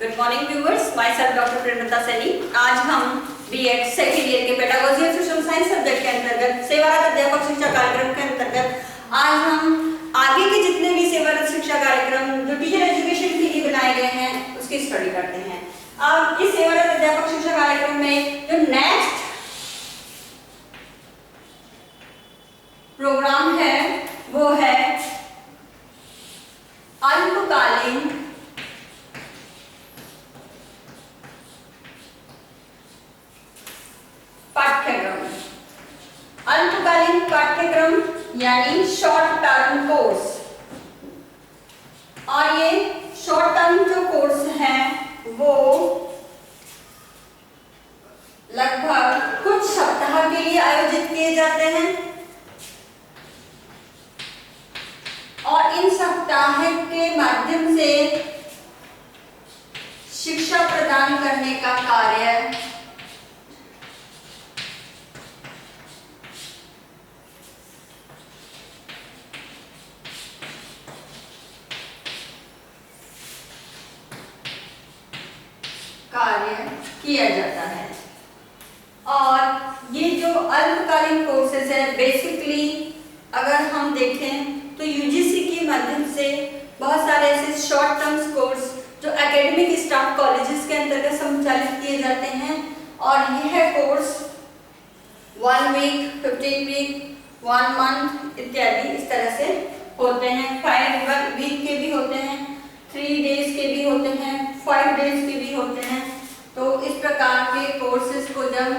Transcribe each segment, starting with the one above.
Good morning viewers, my self doctor Premlata Saini. आज हम BEd second year के पेडागोजी और सोशल साइंस सब्जेक्ट के अंतर्गत सेवारत अध्यापक शिक्षा कार्यक्रम के अंतर्गत आज हम आगे के जितने भी सेवारत शिक्षा कार्यक्रम जो टीचर एजुकेशन के लिए बनाए गए हैं उसकी स्टडी करते हैं। अब इस सेवारत अध्यापक शिक्षा कार्यक्रम में जो नेक्स्ट प्रोग्राम है वो है अल्पकालीन पाठ्यक्रम। अल्पकालीन पाठ्यक्रम यानी शॉर्ट टर्म कोर्स। और ये शॉर्ट टर्म जो कोर्स है वो लगभग कुछ सप्ताह के लिए आयोजित किए जाते हैं और इन सप्ताह के माध्यम से शिक्षा प्रदान करने का कार्य किया जाता है। और ये जो अल्पकालीन कोर्सेज है बेसिकली अगर हम देखें तो यूजीसी के माध्यम से बहुत सारे ऐसे शॉर्ट टर्म्स कोर्स जो एकेडमिक स्टाफ कॉलेजेस के अंतर्गत संचालित किए जाते हैं और यह कोर्स 1 वीक, 15 वीक, 1 मंथ इत्यादि इस तरह से होते हैं। 5 वीक के भी होते हैं, 3 डेज के भी होते हैं, 5 डेज के भी होते हैं। तो इस प्रकार के कोर्सेज को जब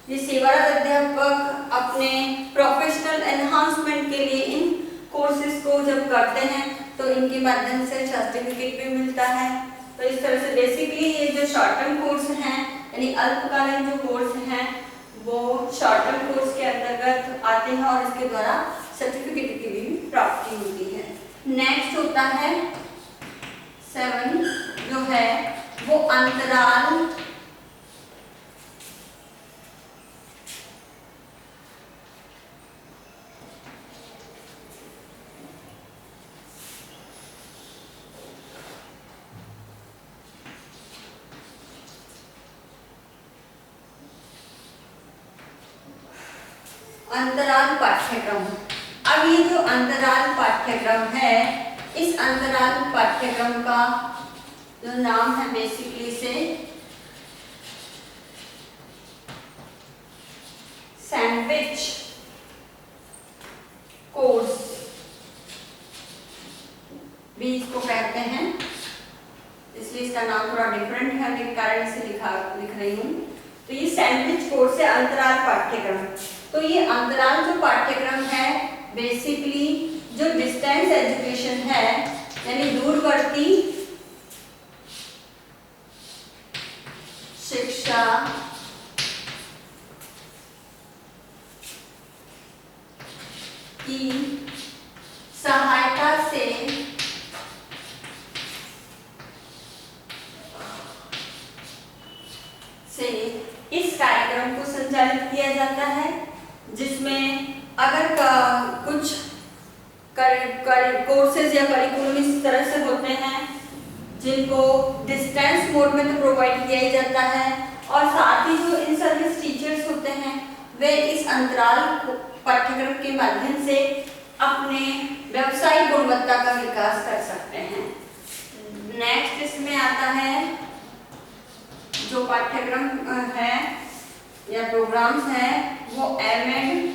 ये सेवारत अध्यापक अपने प्रोफेशनल एनहांसमेंट के लिए इन कोर्सेज को जब करते हैं तो इनके माध्यम से सर्टिफिकेट भी मिलता है। तो इस तरह से बेसिकली ये जो शॉर्ट टर्म कोर्स हैं यानी अल्पकालीन जो कोर्स हैं वो शॉर्ट टर्म कोर्स के अंतर्गत आते हैं और इसके द्वारा सर्टिफिकेट की भी प्राप्ति होती है। नेक्स्ट होता है 7 जो है वो अंतराल पाठ्यक्रम। अब ये जो अंतराल पाठ्यक्रम है इस अंतराल पाठ्यक्रम का जो नाम है बेसिकली से सैंडविच कोर्स भी इसको कहते हैं, इसलिए इसका नाम थोड़ा डिफरेंट है के कारण से लिख रही हूँ। तो ये सैंडविच कोर्स है अंतराल पाठ्यक्रम। तो ये अंतराल जो पाठ्यक्रम है बेसिकली जो डिस्टेंस एजुकेशन है यानी दूरवर्ती शिक्षा की सहायता से इस कार्यक्रम को संचालित किया जाता है, जिसमें अगर कुछ कोर्सेज या करिकुलम इस तरह से होते हैं जिनको डिस्टेंस मोड में तो प्रोवाइड किया ही जाता है और साथ ही जो इन सर्विस टीचर्स होते हैं वे इस अंतराल पाठ्यक्रम के माध्यम से अपने व्यवसायिक गुणवत्ता का विकास कर सकते हैं। नेक्स्ट इसमें आता है जो पाठ्यक्रम है या प्रोग्राम्स हैं वो एमएड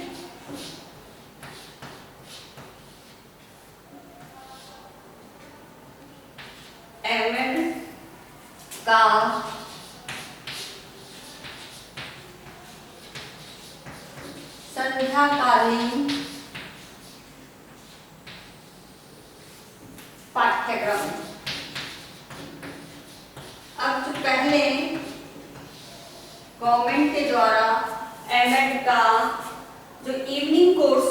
का संध्याकालीन पाठ्यक्रम। अब जो पहले गवर्नमेंट के द्वारा एमएड का जो इवनिंग कोर्स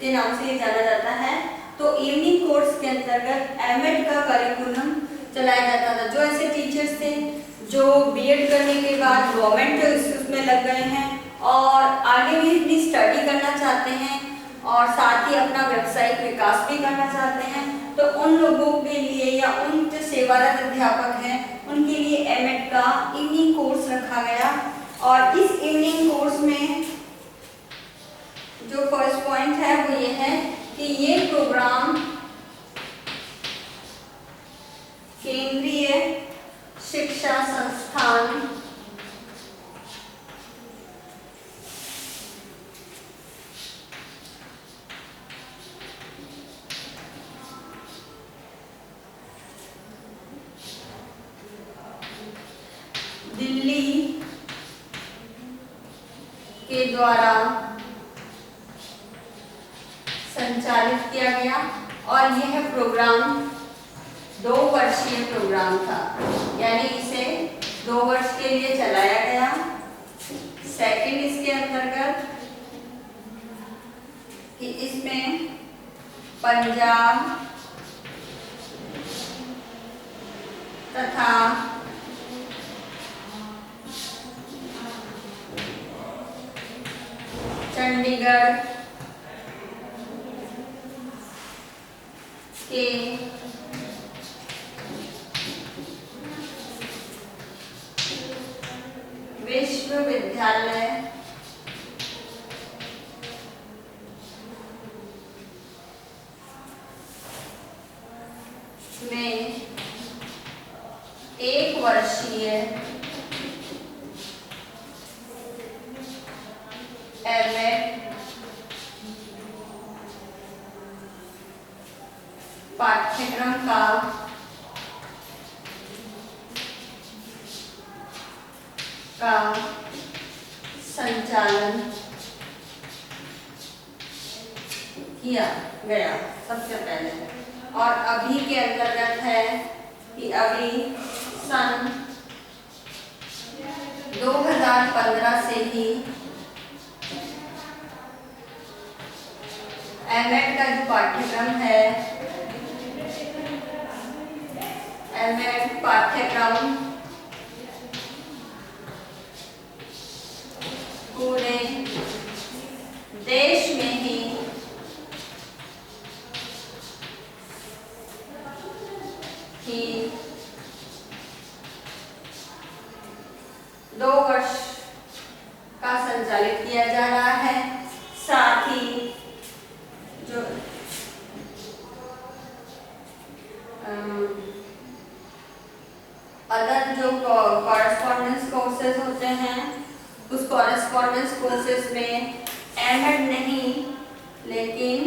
के नाम से जाना जाता है, तो इवनिंग कोर्स के अंतर्गत एमएड का करिकुलम चलाया जाता था। जो ऐसे टीचर्स थे जो बीएड करने के बाद गवर्नमेंट उसमें लग गए हैं और आगे भी अपनी स्टडी करना चाहते हैं और साथ ही अपना व्यावसायिक विकास भी करना चाहते हैं, तो उन लोगों के लिए या उन सेवारत अध्यापक हैं उनके लिए एमएड का इवनिंग कोर्स रखा गया। और इस इवनिंग कोर्स में जो फर्स्ट पॉइंट है वो ये है कि ये प्रोग्राम केंद्रीय शिक्षा संस्थान दिल्ली के द्वारा संचालित किया गया और यह प्रोग्राम 2 वर्षीय प्रोग्राम था, यानी इसे 2 वर्ष के लिए चलाया गया। सेकंड इसके अंतर्गत कि इसमें पंजाब तथा चंडीगढ़ के विश्वविद्यालय में 1 वर्षीय एमएड पाठ्यक्रम का संचालन किया गया सबसे पहले। और अभी के अंतर्गत है कि अभी सन 2015 से ही एमएड का जो पाठ्यक्रम है, एमएड पाठ्यक्रम पूरे देश में ही कि 2 वर्ष का संचालित किया जा रहा है। साथ ही जो अदर जो कॉरेस्पॉन्डेंस कोर्सेज होते हैं उस कॉरेस्पॉन्डेंस कोर्सेज में एमएड नहीं लेकिन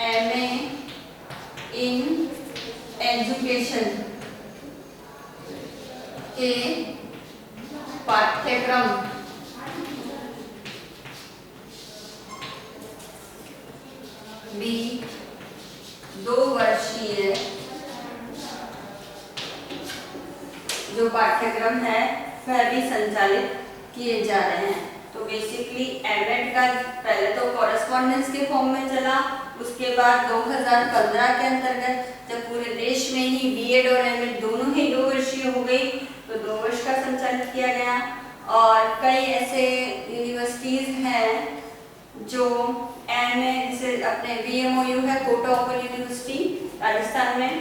एमए इन एजुकेशन के पाठ्यक्रम भी 2 वर्षीय जो पाठ्यक्रम है वह भी संचालित किए जा रहे हैं। तो बेसिकली एमएड का पहले तो कॉरेस्पॉन्डेंस के फॉर्म में चला, उसके बाद 2015 के अंतर्गत जब पूरे देश में ही बीएड और एमएड दोनों ही 2 वर्षीय हो गई तो 2 वर्ष का संचालित किया गया। और कई ऐसे यूनिवर्सिटीज हैं जो एमए, जैसे अपने वीएमओयू है कोटा ओपन यूनिवर्सिटी राजस्थान में,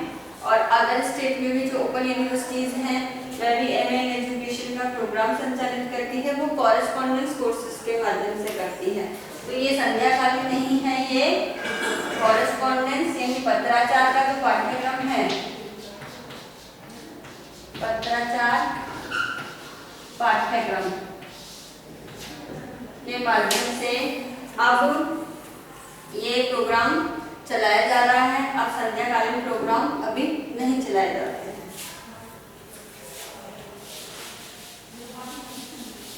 और अदर स्टेट में भी जो ओपन यूनिवर्सिटीज हैं वह भी एमए इन एजुकेशन का प्रोग्राम संचालित करती है, वो कॉरेस्पॉन्डेंस कोर्सेज के माध्यम से करती है। तो ये संध्याकालीन नहीं है, ये कॉरेस्पॉन्डेंस यानी पत्राचार का जो पाठ्यक्रम है, पत्राचार पाठ्यक्रम के माध्यम से अब ये प्रोग्राम चलाया जा रहा है। अब संध्याकालीन प्रोग्राम अभी नहीं चलाए जाते हैं।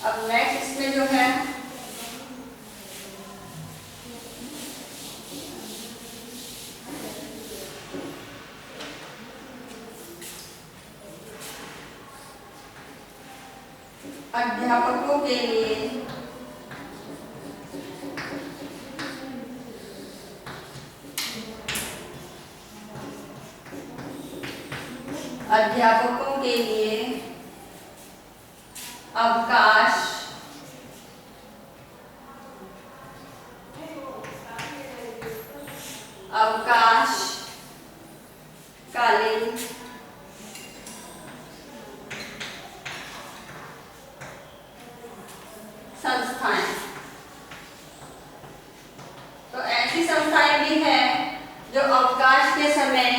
अब नेक्स्ट इसमें जो है अध्यापकों के लिए अवकाश कालीन संस्थाएं। तो ऐसी संस्थाएं भी हैं जो अवकाश के समय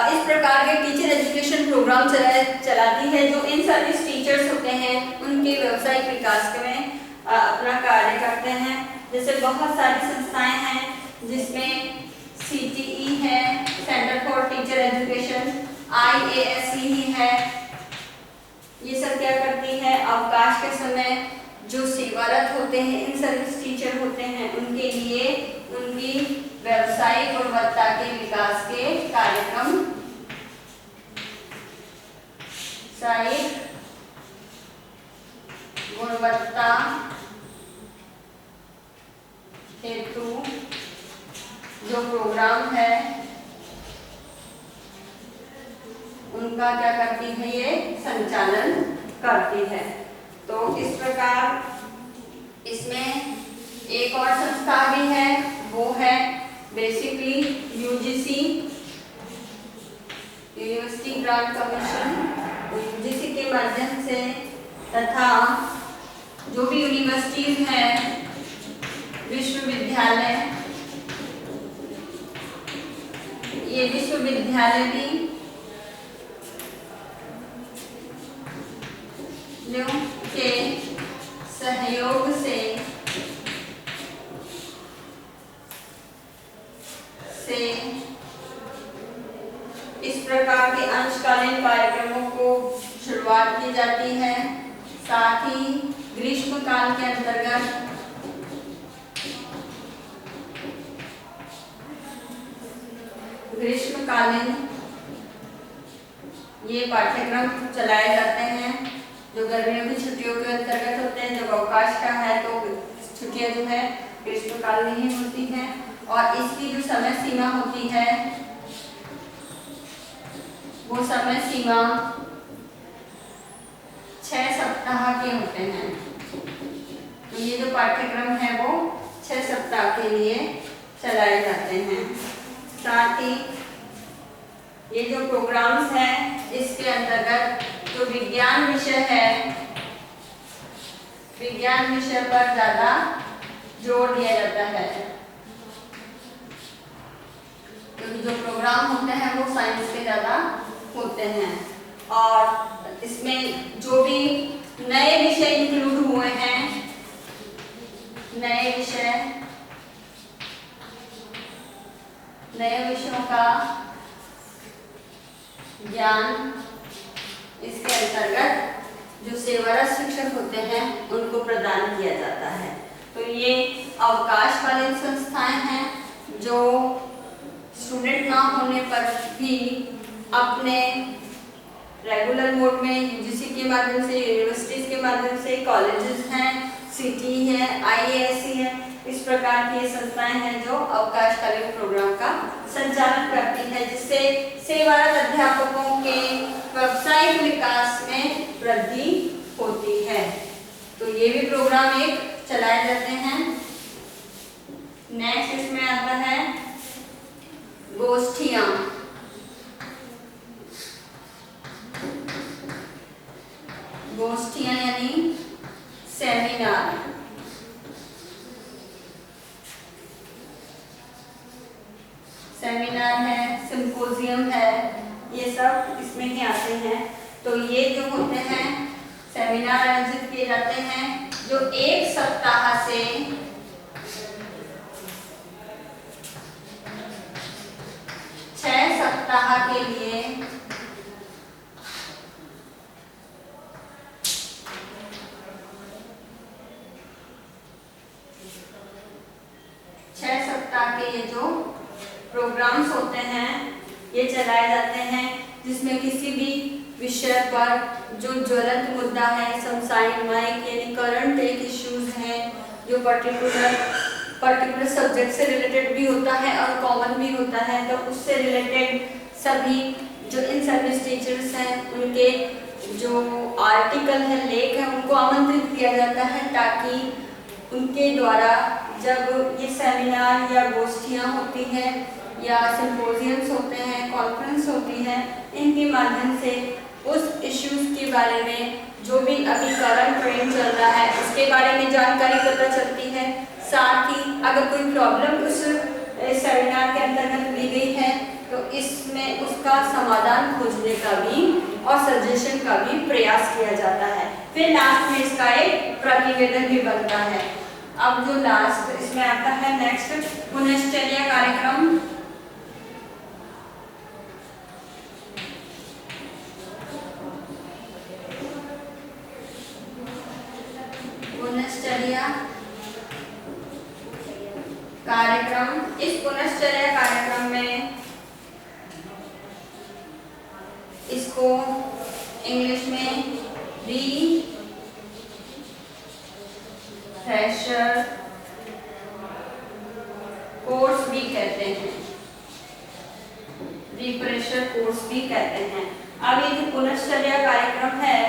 इस प्रकार के टीचर एजुकेशन प्रोग्राम चलाती है, जो इन सर्विस टीचर्स होते हैं उनके व्यावसायिक विकास में अपना कार्य करते हैं। जैसे बहुत सारी संस्थाएं हैं जिसमें CTE है, centre for teacher education, IASE ही है। ये सब क्या करती है, अवकाश के समय जो सेवारत होते हैं, इन सर्विस टीचर होते हैं, उनके लिए उनकी व्यावसायिक गुणवत्ता के विकास के कार्यक्रम, व्यावसायिक गुणवत्ता हेतु जो प्रोग्राम है उनका क्या करती है, ये संचालन करती है। तो इस प्रकार इसमें एक और संस्था भी है, वो है basically UGC, university grant commission. UGC के माध्यम से तथा जो भी यूनिवर्सिटीज हैं, विश्वविद्यालय, ये विश्वविद्यालय भी के सहयोग से इस प्रकार के अंशकालीन कार्यक्रमों को शुरुआत की जाती है। साथ ही ग्रीष्मकाल के अंतर्गत ग्रीष्मकालीन ये पाठ्यक्रम चलाए जाते हैं, जो गर्मियों की छुट्टियों के अंतर्गत होते हैं। जब अवकाश का है तो छुट्टियां जो है ग्रीष्मकाल में ही होती हैं, और इसकी जो समय सीमा होती है वो समय सीमा 6 सप्ताह के होते हैं। तो ये जो पाठ्यक्रम है वो 6 सप्ताह के लिए चलाए जाते हैं। साथ ही ये जो प्रोग्राम्स हैं, इसके अंतर्गत जो विज्ञान विषय है, विज्ञान विषय पर ज्यादा जोर दिया जाता है, क्योंकि जो प्रोग्राम होते हैं वो साइंस के ज्यादा होते हैं। और इसमें जो भी नए विषय इंक्लूड हुए हैं, नए विषयों का ज्ञान इसके अंतर्गत जो सेवारत शिक्षक होते हैं उनको प्रदान किया जाता है। तो ये अवकाशकालीन संस्थाएं हैं जो स्टूडेंट ना होने पर भी अपने रेगुलर मोड में UGC के माध्यम से, यूनिवर्सिटीज के माध्यम से, कॉलेजेस हैं, CTE है, IASE है, इस प्रकार की ये संस्थाएं हैं जो अवकाशकालीन प्रोग्राम का संचालन करती है, जिससे सेवारत अध्यापकों के व्यावसायिक विकास में वृद्धि होती है। तो ये भी प्रोग्राम एक चलाए जाते हैं। नेक्स्ट इसमें आता है गोष्ठियां। गोष्ठियां यानी सेमिनार। सेमिनार है, सिंपोजियम है, ये सब इसमें ही आते हैं। तो ये जो होते हैं सेमिनार आयोजित किए जाते हैं जो 1 सप्ताह से 6 सप्ताह के लिए ये जो प्रोग्राम्स होते हैं ये चलाए जाते हैं, जिसमें किसी भी विषय पर जो ज्वलंत मुद्दा है, समसामयिक यानी करंट एक इश्यूज हैं, जो पर्टिकुलर सब्जेक्ट से रिलेटेड भी होता है और कॉमन भी होता है, तो उससे रिलेटेड सभी जो इन सर्विस टीचर्स हैं उनके जो आर्टिकल है, लेख है, उनको आमंत्रित किया जाता है ताकि उनके द्वारा जब ये सेमिनार या गोष्ठियाँ होती हैं या सिम्पोजियम्स होते हैं, कॉन्फ्रेंस होती हैं, इनके माध्यम से उस इश्यूज़ के बारे में जो भी अभी करंट ट्रेंड चल रहा है उसके बारे में जानकारी पता चलती है। साथ ही अगर कोई प्रॉब्लम उस सेमिनार के अंतर्गत ली गई है तो इसमें उसका समाधान खोजने का भी और सजेशन का भी प्रयास किया जाता है। फिर लास्ट में इसका एक प्रतिवेदन भी बनता है। अब जो लास्ट इसमें आता है नेक्स्ट पुनश्चर्या कार्यक्रम। पुनश्चर्या कार्यक्रम, इस पुनश्चर्या कार्यक्रम में इसको इंग्लिश में रिफ्रेशर कोर्स भी कहते हैं, रिफ्रेशर कोर्स भी कहते हैं। अब ये जो पुनश्चर्या कार्यक्रम है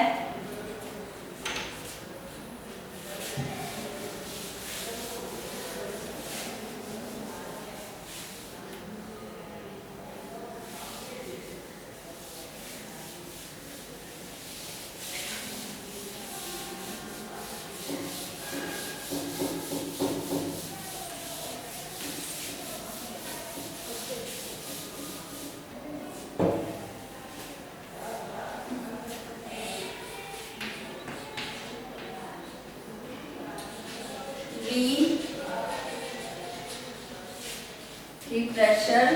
रिफ्रेशर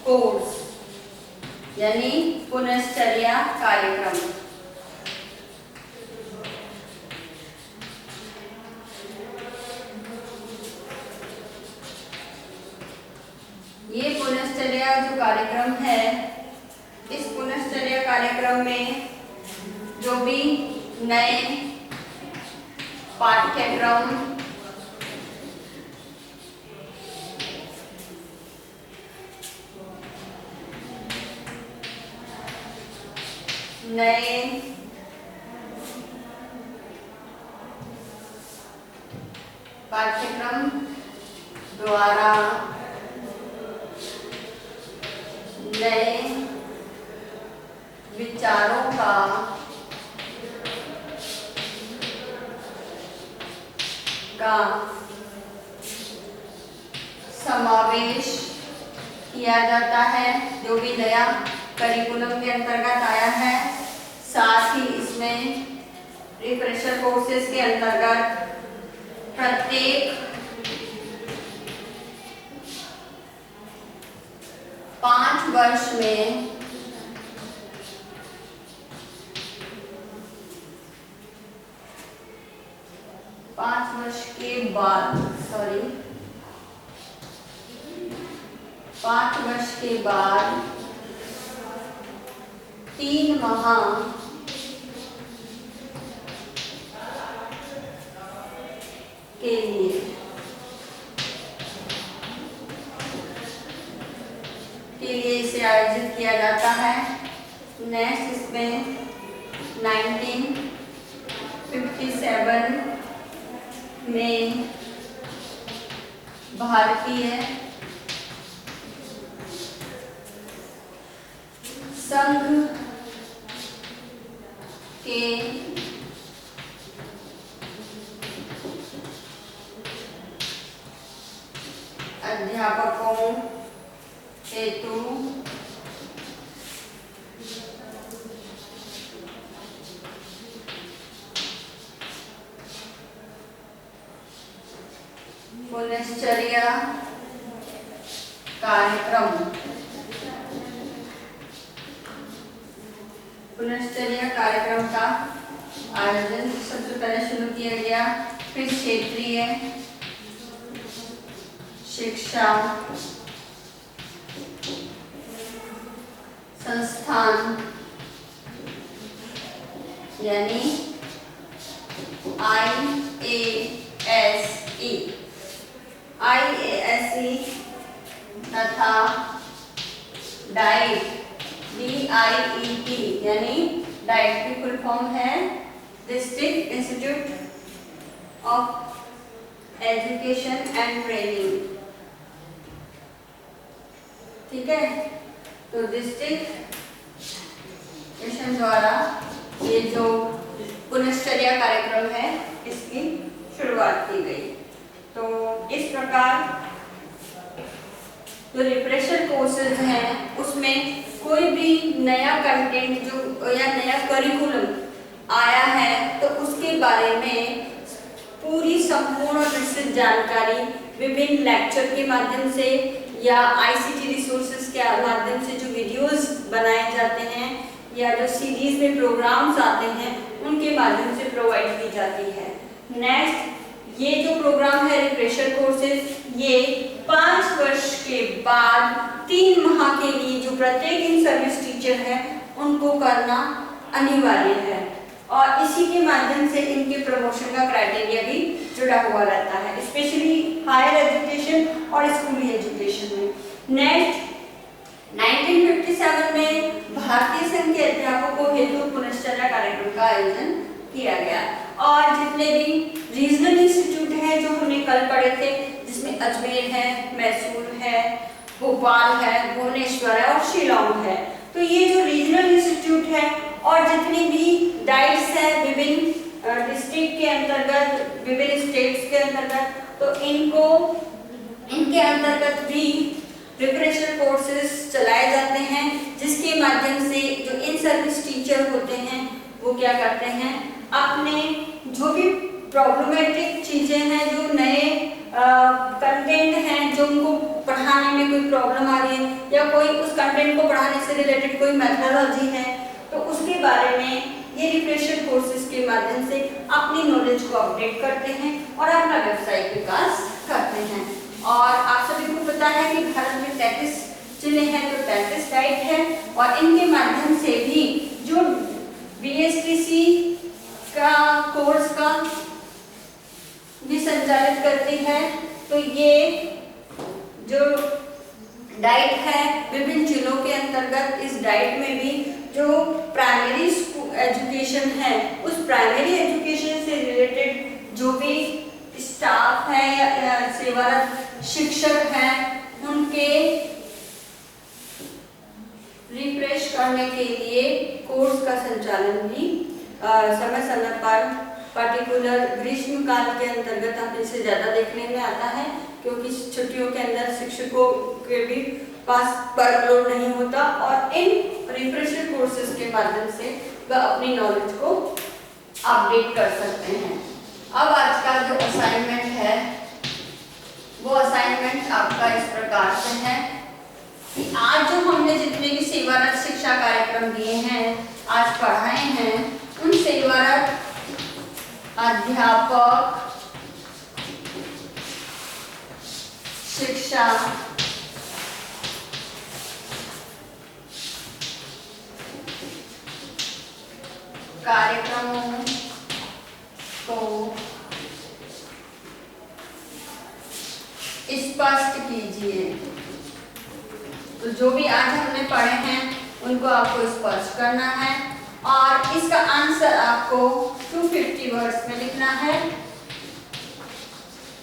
कोर्स यानी पुनश्चर्या कार्यक्रम। ये पुनश्चर्या जो कार्यक्रम है, इस पुनश्चर्या कार्यक्रम में जो भी नए पाठ्यक्रम नए पाठ्यक्रम द्वारा नए विचारों का समावेश किया जाता है, जो भी नया करिकुलम के अंतर्गत आया है। साथ ही इसमें रिफ्रेशर कोर्सेज के अंतर्गत प्रत्येक 5 वर्ष में पाँच वर्ष के बाद 5 वर्ष के बाद 3 माह के लिए इसे आयोजित किया जाता है। नेक्स्ट इसमें 1957 में भारतीय संघ के अध्यापकों हेतु पुनश्चर्या कार्यक्रम, पुनश्चर्या कार्यक्रम का आयोजन सबसे पहले शुरू किया गया। फिर क्षेत्रीय शिक्षा संस्थान यानी IASE तथा डाइट DIET यानी डाइट की फुल फॉर्म है district institute of education and training, ठीक है। तो डिस्ट्रिक्ट मिशन द्वारा ये जो पुनश्चर्या कार्यक्रम है इसकी शुरुआत की गई। तो इस प्रकार जो रिफ्रेशर कोर्सेज हैं उसमें कोई भी नया कंटेंट जो या नया करिकुलम आया है तो उसके बारे में पूरी संपूर्ण और विस्तृत जानकारी विभिन्न लेक्चर के माध्यम से या आईसीटी रिसोर्सेज के माध्यम से जो वीडियोस बनाए जाते हैं या जो सीरीज में प्रोग्राम्स आते हैं उनके माध्यम से प्रोवाइड की जाती है। नेक्स्ट, ये जो प्रोग्राम है रिफ्रेशर कोर्सेज, ये 5 वर्ष के बाद 3 माह के लिए जो प्रत्येक इन सर्विस टीचर है उनको करना अनिवार्य है और इसी के माध्यम से इनके प्रमोशन का क्राइटेरिया भी जुड़ा हुआ रहता है, स्पेशली हायर एजुकेशन और स्कूली एजुकेशन में। नेक्स्ट, 1957 में भारतीय संघ के अध्यापकों हेतु पुनश्चर्या कार्यक्रम का आयोजन किया गया और जितने भी रीजनल इंस्टीट्यूट हैं जो हमने कल पढ़े थे, जिसमें अजमेर है, मैसूर है, भोपाल है, भुवनेश्वर है और शिलोंग है, तो ये जो रीजनल इंस्टीट्यूट है और जितनी भी डाइट्स है विभिन्न डिस्ट्रिक्ट के अंतर्गत, विभिन्न स्टेट्स के अंतर्गत, तो इनके अंतर्गत भी रिफ्रेशर कोर्सेज चलाए जाते हैं, जिसके माध्यम से जो इन सर्विस टीचर होते हैं वो क्या करते हैं, अपने जो भी प्रॉब्लमेटिक चीजें हैं, जो नए कंटेंट हैं, जो उनको पढ़ाने में कोई प्रॉब्लम आ रही है या कोई उस कंटेंट को पढ़ाने से रिलेटेड कोई मेथोडोलॉजी है, तो उसके बारे में ये रिफ्रेशर कोर्सेज के माध्यम से अपनी नॉलेज को अपडेट करते हैं और अपना व्यवसायिक विकास करते हैं। और आप सभी को पता है कि भारत में 33 जिले हैं, तो 33 डाइट है और इनके माध्यम से भी जो बीएसटीसी का कोर्स का भी संचालित करती है, तो ये जो डाइट है विभिन्न जिलों के अंतर्गत, इस डाइट में भी जो प्राइमरी एजुकेशन है उस प्राइमरी एजुकेशन से रिलेटेड जो भी स्टाफ है या सेवारत शिक्षक हैं उनके रिफ्रेश करने के लिए कोर्स का संचालन भी समय समय पर पार्टिकुलर ग्रीष्म काल के अंतर्गत हम इसे ज्यादा देखने में आता है, क्योंकि छुट्टियों के अंदर शिक्षकों के भी पास वर्कलोड नहीं होता और इन रिफ्रेशर कोर्सेज के माध्यम से वह अपनी नॉलेज को अपडेट कर सकते हैं। अब आज का जो असाइनमेंट है वो असाइनमेंट आपका इस प्रकार से है कि आज जो हमने जितने भी सेवारत शिक्षा कार्यक्रम दिए हैं, आज पढ़ाए हैं, उन सेवारत अध्यापक शिक्षा कार्यक्रमों को स्पष्ट कीजिए। तो जो भी आज हमने पढ़े हैं उनको आपको स्पष्ट करना है और इसका आंसर आपको 250 वर्ड्स में लिखना है,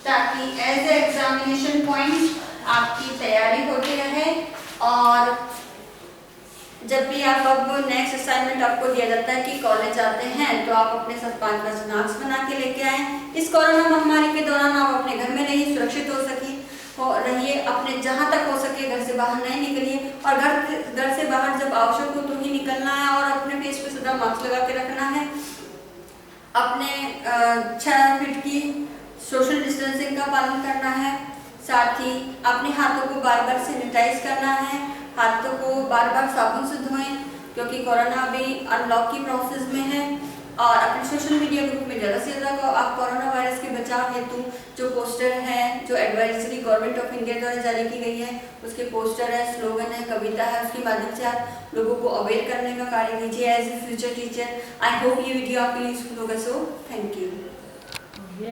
ताकि एज ए एग्जामिनेशन पॉइंट आपकी तैयारी होती रहे। और जब भी आप अब नेक्स्ट असाइनमेंट आपको दिया जाता है कि कॉलेज आते हैं, तो आप अपने साथ 5 मार्क्स बना के लेके आए। इस कोरोना महामारी के दौरान आप अपने घर में रहिए, सुरक्षित रहिए, अपने जहां तक हो सके घर से बाहर नहीं निकलिए और घर से बाहर जब आवश्यक हो तो ही निकलना है और अपने फेस पे सदा मास्क लगा के रखना है। अपने 6 फीट की सोशल डिस्टेंसिंग का पालन करना है। साथ ही अपने हाथों को बार बार सैनिटाइज करना है, हाथों को बार बार साबुन से धोएं, क्योंकि कोरोना अभी अनलॉक की प्रोसेस में है। और अपने सोशल मीडिया ग्रुप में ज़्यादा से ज़्यादा आप कोरोना वायरस के बचाव हेतु जो पोस्टर है, जो एडवाइजरी गवर्नमेंट ऑफ इंडिया द्वारा जारी की गई है, उसके पोस्टर है, स्लोगन है, कविता है, उसके माध्यम से आप लोगों को अवेयर करने का कार्य कीजिए as a future teacher. I hope ये वीडियो आपके लिए यूजफुल होगा। So thank you.